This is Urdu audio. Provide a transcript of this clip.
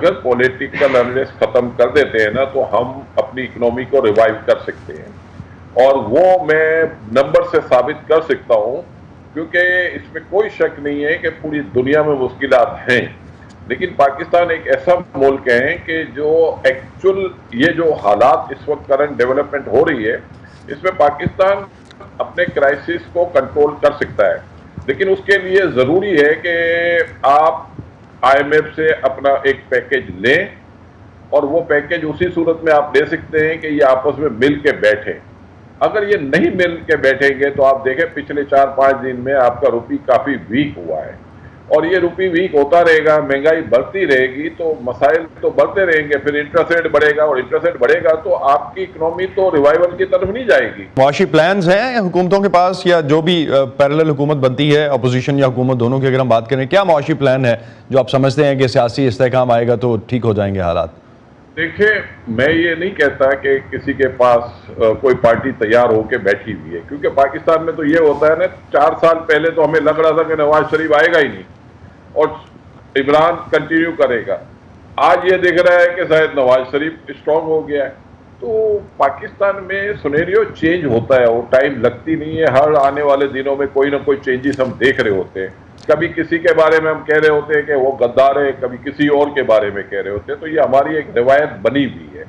اگر پولیٹیکل انریسٹ ختم کر دیتے ہیں نا تو ہم اپنی اکنومی کو ریوائیو کر سکتے ہیں، اور وہ میں نمبر سے ثابت کر سکتا ہوں، کیونکہ اس میں کوئی شک نہیں ہے کہ پوری دنیا میں مشکلات ہیں، لیکن پاکستان ایک ایسا ملک ہے کہ جو ایکچول یہ جو حالات اس وقت کرنٹ ڈیولپمنٹ ہو رہی ہے اس میں پاکستان اپنے کرائسس کو کنٹرول کر سکتا ہے، لیکن اس کے لیے ضروری ہے کہ آپ آئی ایم ایف سے اپنا ایک پیکج لیں، اور وہ پیکج اسی صورت میں آپ لے سکتے ہیں کہ یہ آپس میں مل کے بیٹھیں۔ اگر یہ نہیں مل کے بیٹھیں گے تو آپ دیکھیں پچھلے 4-5 دن میں آپ کا روپی کافی ویک ہوا ہے، اور یہ روپی ویک ہوتا رہے گا، مہنگائی بڑھتی رہے گی تو مسائل تو بڑھتے رہیں گے، پھر انٹرسٹ ریٹ بڑھے گا، اور انٹرسٹ ریٹ بڑھے گا تو آپ کی اکنومی تو ریوائیول کی طرف نہیں جائے گی۔ معاشی پلانز ہیں حکومتوں کے پاس، یا جو بھی پیرلل حکومت بنتی ہے، اپوزیشن یا حکومت دونوں کی اگر ہم بات کریں، کیا معاشی پلان ہے جو آپ سمجھتے ہیں کہ سیاسی استحکام آئے گا تو ٹھیک ہو جائیں گے حالات؟ دیکھیں، میں یہ نہیں کہتا کہ کسی کے پاس کوئی پارٹی تیار ہو کے بیٹھی ہوئی ہے، کیونکہ پاکستان میں تو یہ ہوتا ہے نا، 4 سال پہلے تو ہمیں لگ رہا تھا کہ نواز شریف آئے گا ہی نہیں اور عمران کنٹینیو کرے گا۔ آج یہ دیکھ رہا ہے کہ شاید نواز شریف اسٹرانگ ہو گیا ہے، تو پاکستان میں سنیریو چینج ہوتا ہے، وہ ٹائم لگتی نہیں ہے، ہر آنے والے دنوں میں کوئی نہ کوئی چینجز ہم دیکھ رہے ہوتے ہیں، کبھی کسی کے بارے میں ہم کہہ رہے ہوتے ہیں کہ وہ غدار ہے، کبھی کسی اور کے بارے میں کہہ رہے ہوتے ہیں، تو یہ ہماری ایک روایت بنی ہوئی ہے۔